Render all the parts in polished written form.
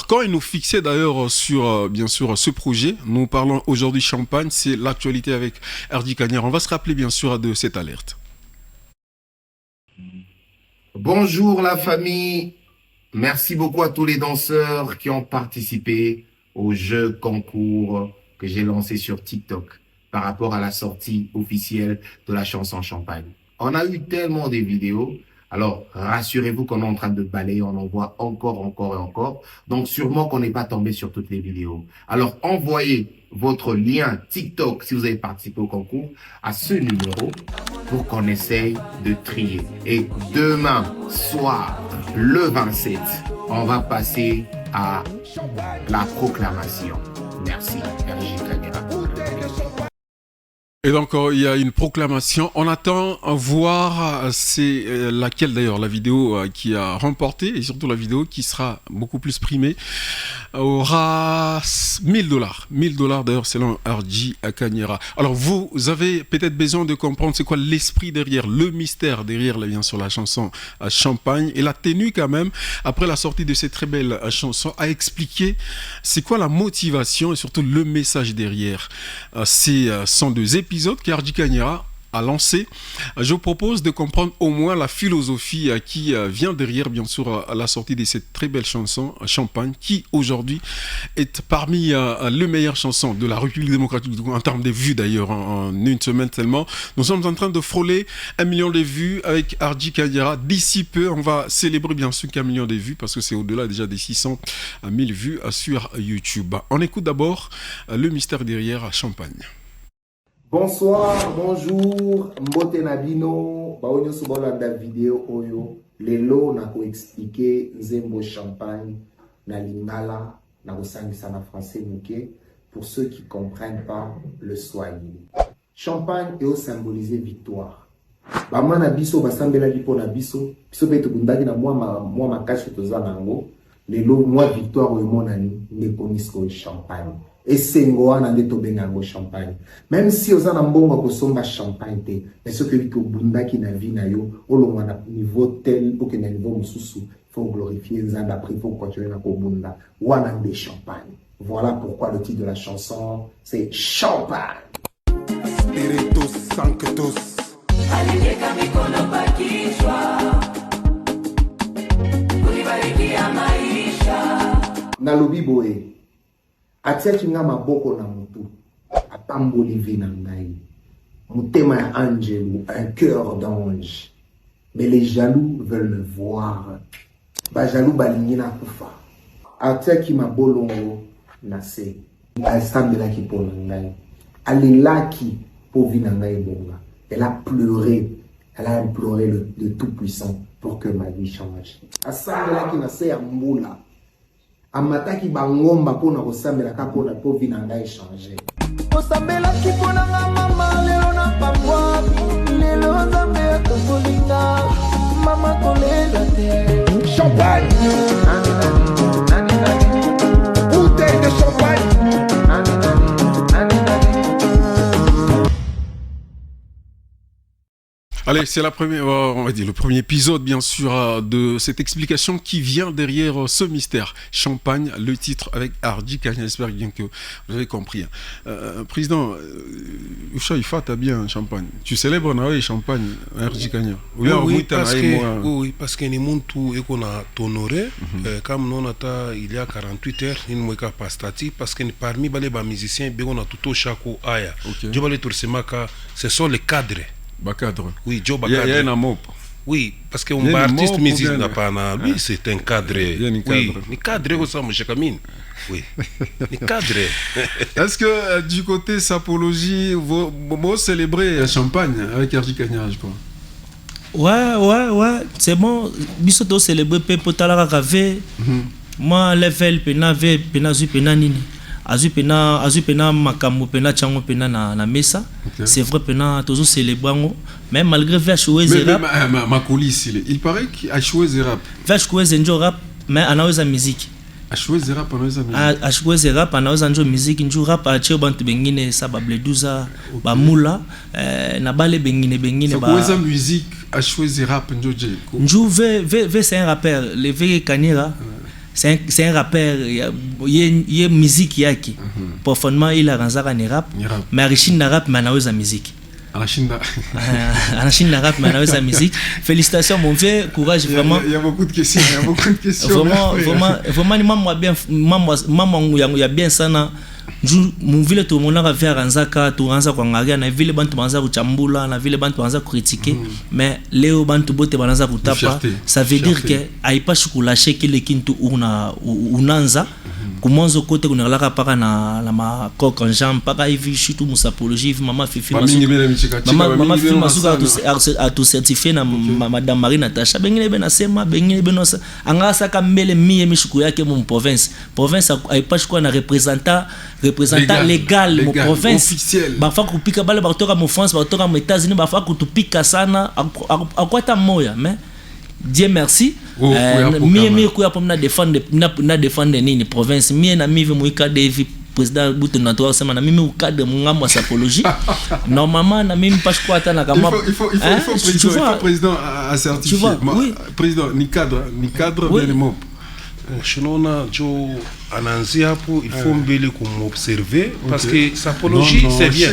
Quand il nous fixait d'ailleurs sur, bien sûr, ce projet, nous parlons aujourd'hui Champagne, c'est l'actualité avec Hardy Cagnard. On va se rappeler bien sûr de cette alerte. Bonjour la famille, merci beaucoup à tous les danseurs qui ont participé au jeu concours que j'ai lancé sur TikTok par rapport à la sortie officielle de la chanson Champagne. On a eu tellement de vidéos. Alors, rassurez-vous qu'on est en train de balayer, on en voit encore et encore. Donc, sûrement qu'on n'est pas tombé sur toutes les vidéos. Alors, envoyez votre lien TikTok, si vous avez participé au concours, à ce numéro pour qu'on essaye de trier. Et demain soir, le 27, on va passer à la proclamation. Merci, RJ Cagnera. Et donc, il y a une proclamation. On attend voir c'est laquelle d'ailleurs, la vidéo qui a remporté, et surtout la vidéo qui sera beaucoup plus primée, aura $1000. $1000 d'ailleurs, selon Hardy Cagnera. Alors, vous avez peut-être besoin de comprendre c'est quoi l'esprit derrière, le mystère derrière, bien sûr, la chanson Champagne. Et la tenue, quand même, après la sortie de cette très belle chanson, a expliqué c'est quoi la motivation et surtout le message derrière. C'est 102 épisodes que Hardy Cagnera a lancé. Je vous propose de comprendre au moins la philosophie qui vient derrière, bien sûr, la sortie de cette très belle chanson Champagne, qui aujourd'hui est parmi les meilleures chansons de la République démocratique du Congo, en termes de vues d'ailleurs, en une semaine tellement. Nous sommes en train de frôler 1 million de vues avec Hardy Cagnera. D'ici peu, on va célébrer bien sûr qu'1 million de vues, parce que c'est au-delà déjà des 600 000 vues sur YouTube. On écoute d'abord le mystère derrière Champagne. Bonsoir, bonjour, mbote nabino, baonyo subolanda vidéo oyo, lelo na ko expliquer Nzembo Champagne na lingala, na kosangisa na français muke, pour ceux qui comprennent pas le swahili. Champagne est symboliser victoire. Bama na biso basambela lipo na biso, biso beto bundaki na mwa makashi toza nango, lelo mwa victoire oyo monani ne komisko Champagne. Et c'est ngoana nde to bengango Champagne. Même si ozana mbongo kosomba Champagne te, mais ce que liko bundaki na vie na yo, olongwa na niveau tel ou que na niveau mususu, faut glorifier Nzambe, après faut continuer na kobunda. Wana nde Champagne. Voilà pourquoi le titre de la chanson c'est Champagne. Spiritus Sanctus. Aliyeka mikono bakishwa. Kulibariki ya maisha. Nalobi boye. Atiaki nga maboko na mutu, apamboli vi na ngai. Mutema ya angelu, un cœur d'ange. Mais les jaloux veulent me voir. Ba jaloux balingi na kufa. Atiaki mabolongo na se. Asambelaki po na ngai. Alelaki po vi na ngai bonga. Elle a pleuré. Elle a imploré le Tout-Puissant pour que ma vie change. Asambelaki na se ya mbula. Amataki bangomba pona kosambela ka pona po vina ngai changer. Kosambela ki pona nga mama lelo na pangwa lelo nzambe akokolinga mama kolela te. Champagne. Bouteille de champagne. Allez, c'est la première, on va dire le premier épisode, bien sûr, de cette explication qui vient derrière ce mystère. Champagne, le titre avec Hardy Cagnera. J'espère bien que vous avez compris. Président, Usha Ifa, t'as bien Champagne. Tu célèbres Nawe Champagne, Hardy Cagnera. Oui, parce que ni muntu eko na t'honorer, comme non ata il y a 48 heures, il nous a pas stati parce que parmi les musiciens, bego na tuto chako aya. Je vais le toursemaka, ce sont les cadres. Bacadre. Oui, Joe Bacadre. Il y a un mot. Oui, parce qu'un artiste musicien n'a pas na lui, c'est un cadre. Oui, ni cadre au Sam Chakamine. Oui. Ni cadre. Est-ce que du côté sapologie, vous célébrez Champagne avec Hardy Cagnera, je crois? Ouais, c'est bon. Bisoto célébrer Pepotala Rave. Moi, level penave penazu penanini. Azu pena makambo pena chango pena na mesa. C'est vrai pena toujours célébrango. Même malgré VHOS rap. Mais ma coulisse, il paraît qu'il a choisi rap. VHOS njo rap, mais anaweza musique. Achouez rap anaweza musique. Achouez rap anaweza njo musique njo rap achio bantu bengine sa bableduza bamula na bale bengine ba. Achouez musique, achouez rap njo je. Njo v c'est un rappeur, le V Cagnera. c'est un rappeur, il y a musique yaki. Profondément il a ranzaka ni rap, mais Richine na rap mais na musique. À la Chine na rap mais na musique. Félicitations mon vieux, courage vraiment. Il y a beaucoup de questions, vraiment maman il y a bien ça na mon ville tout le monde a fait ranzaka tout ranza kwa ngaria na ville bantu banza kuchambula na ville bantu banza critiquer mais leo bantu bote banza kutapa ça veut dire que aipashi kulashe kile kintu unanza kumonzo kote kunalaka paka na ma coq en jambe paka hivi shitu musapologie hivi mama fifi mama fifi masuka a tout certifié na madame Marie Natacha bengine bena sema bengine benosa angasa kamele mie mishuku yake mu province aipashi kwa na représentant légal mon province bafa kupika bale batoka mu France batoka mu États-Unis bafa kutupika sana akwata moya mais Dieu merci mie kuya pomna défendre nini province mie na mivi muika David président butu na toi sema na mimi ukade mungambo wa sapologie normalement na mimi pas quoi ata na kama il faut président à certifier président ni cadre bien les mots Chinona jo ananzi hapo il faut mbele kumobserver parce que sapologie c'est bien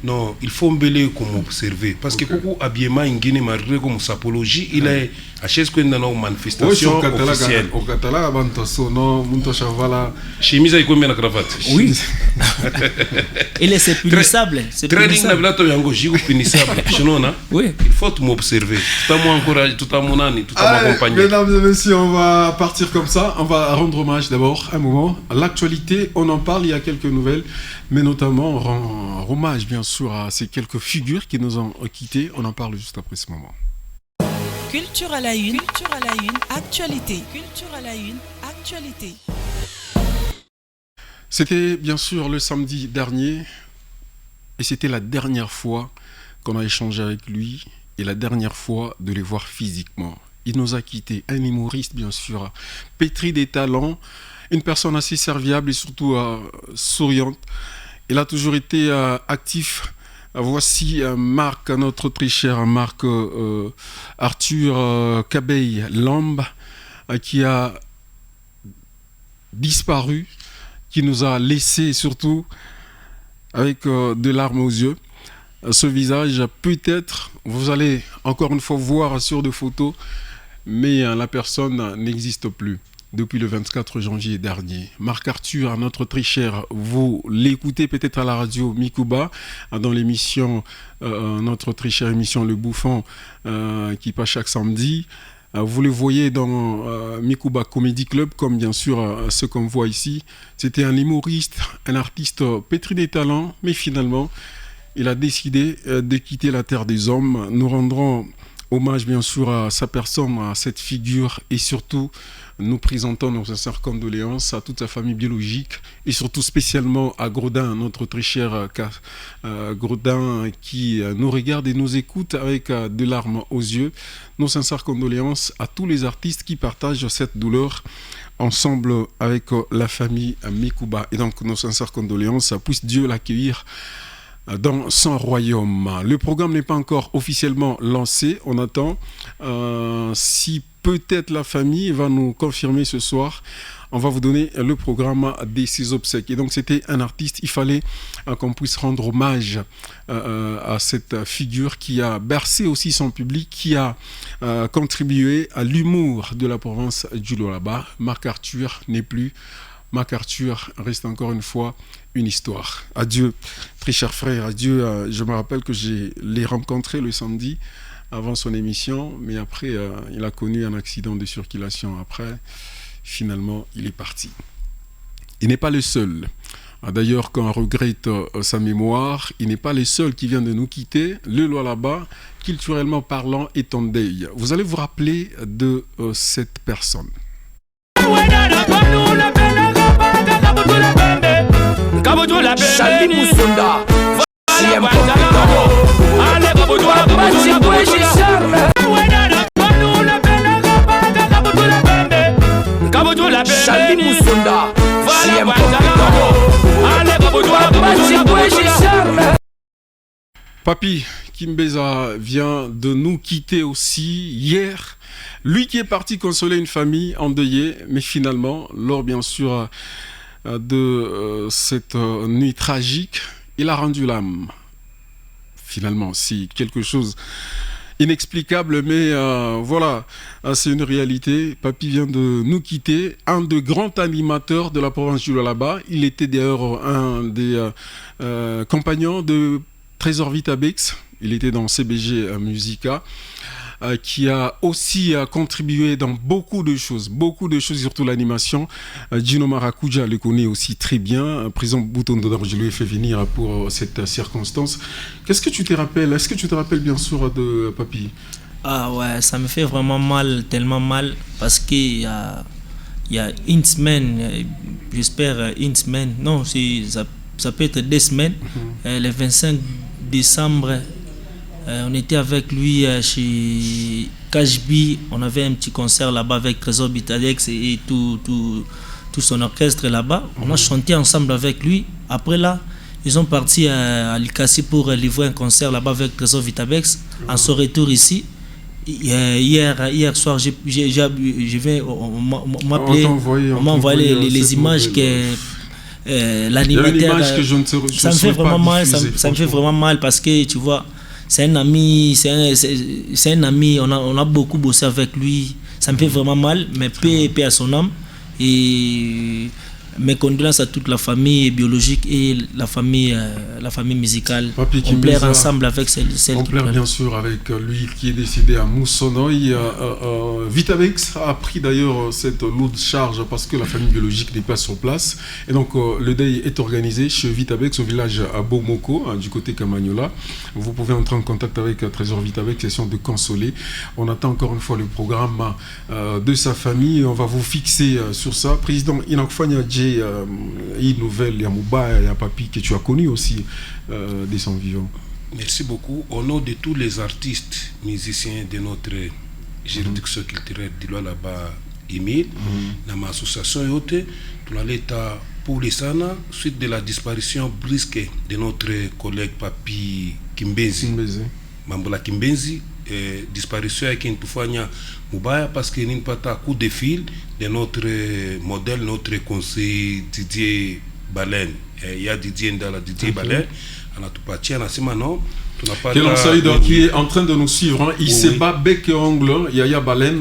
non il faut mbele kumobserver parce que beaucoup habillement ingine malgré comme sapologie il est à chaque fois dans nos manifestations officielles au Catala banto sono munto chavala chemise iko na cravate oui il est punissable c'est training na blato yango jigo punissable Chinona oui il faut m'observer tout à moi encourage tout à mon ami tout à m'accompagner. Mesdames et messieurs, on va partir comme ça. On va rendre hommage d'abord un moment. L'actualité, on en parle, il y a quelques nouvelles, mais notamment on rend hommage bien sûr à ces quelques figures qui nous ont quittés. On en parle juste après ce moment. Culture à la une, actualité. Culture à la une, actualité. C'était bien sûr le samedi dernier et c'était la dernière fois qu'on a échangé avec lui et la dernière fois de les voir physiquement. Il nous a quittés, un humoriste bien sûr, pétri des talents, une personne assez serviable et surtout souriante. Il a toujours été actif. Voici Marc, notre très cher Marc Arthur Cabeille Lambe, qui a disparu, qui nous a laissé surtout avec des larmes aux yeux. Ce visage, peut-être, vous allez encore une fois voir sur des photos, mais la personne n'existe plus depuis le 24 janvier dernier. Marc Arthur, notre très cher, vous l'écoutez peut-être à la radio Mikuba, dans l'émission, notre très chère émission Le Bouffon, qui passe chaque samedi. Vous le voyez dans Mikuba Comedy Club, comme bien sûr ce qu'on voit ici. C'était un humoriste, un artiste pétri des talents, mais finalement, il a décidé de quitter la terre des hommes. Nous rendrons hommage bien sûr à sa personne, à cette figure, et surtout nous présentons nos sincères condoléances à toute sa famille biologique et surtout spécialement à Grodin, notre très cher Grodin qui nous regarde et nous écoute avec des larmes aux yeux. Nos sincères condoléances à tous les artistes qui partagent cette douleur ensemble avec la famille Mikuba. Et donc nos sincères condoléances, puisse Dieu l'accueillir dans son royaume. Le programme n'est pas encore officiellement lancé. On attend si peut-être la famille va nous confirmer ce soir. On va vous donner le programme de ses obsèques. Et donc c'était un artiste. Il fallait qu'on puisse rendre hommage à cette figure qui a bercé aussi son public, qui a contribué à l'humour de la province du Lualaba. Marc Arthur n'est plus. Marc Arthur reste encore une fois une histoire. Adieu, très cher frère, adieu. Je me rappelle que je l'ai rencontré le samedi avant son émission, mais après, il a connu un accident de circulation. Après, finalement, il est parti. Il n'est pas le seul. D'ailleurs, quand on regrette sa mémoire, il n'est pas le seul qui vient de nous quitter. Le Lualaba, culturellement parlant, est en deuil. Vous allez vous rappeler de cette personne. Charlie Moussonda, Charlie Moussonda, Papi, Kimbeza vient de nous quitter aussi hier. Lui qui est parti consoler une famille endeuillée, mais finalement, lors bien sûr de cette nuit tragique, il a rendu l'âme. Finalement, si quelque chose inexplicable, mais voilà, c'est une réalité. Papy vient de nous quitter, un des grands animateurs de la province du Lualaba. Il était d'ailleurs un des compagnons de Trésor Vitabex. Il était dans CBG Musica, qui a aussi contribué dans beaucoup de choses, surtout l'animation. Gino Maracuja le connaît aussi très bien. Président Boutondo, je lui ai fait venir pour cette circonstance. Qu'est-ce que tu te rappelles? Est-ce que tu te rappelles bien sûr de Papy? Ah ouais, ça me fait vraiment mal, tellement mal, parce qu'il y a une semaine, j'espère une semaine, non, ça peut être 2 semaines, le 25 décembre, on était avec lui chez Kajbi, on avait un petit concert là-bas avec Trésor Vitabex et tout son orchestre là-bas. On a chanté ensemble avec lui. Après là, ils ont parti à Likasi pour livrer un concert là-bas avec Trésor Vitabex. En son retour ici, hier soir, on m'a envoyé les images que l'animateur. Ça me fait vraiment mal. Ça me fait vraiment mal parce que tu vois. C'est un ami, on a beaucoup bossé avec lui. Ça me fait vraiment mal, mais paix à son âme. Et mes condoléances à toute la famille biologique et la famille musicale. Papy on plaire ensemble avec celle on plaire bien sûr avec lui qui est décédé à Moussonoï. Vitabex a pris d'ailleurs cette lourde charge parce que la famille biologique n'est pas sur place. Et donc le deuil est organisé chez Vitabex au village à Bomoko, du côté Kamagnola. Vous pouvez entrer en contact avec Trésor Vitabex, question de consoler. On attend encore une fois le programme de sa famille. On va vous fixer sur ça. Président Inakfanya une nouvelle, il y a Mouba, il y a Papy que tu as connu aussi de son vivant. Merci beaucoup. Au nom de tous les artistes, musiciens de notre juridiction culturelle du Lualaba, Emile, dans ma association yote, tout l'état pour les sana, suite de la disparition brusque de notre collègue Papy Kimbezi. Mambola Kimbezi, disparition avec une toufania Moubaya parce qu'il n'y a pas de coup de fil de notre modèle, notre conseiller Didier Baleine. Il y a Didier Ndala, Didier Baleine, on a tout parti, on a Simano. Qui est en train de nous suivre, il se bat bec et ongle, Yaya Baleine.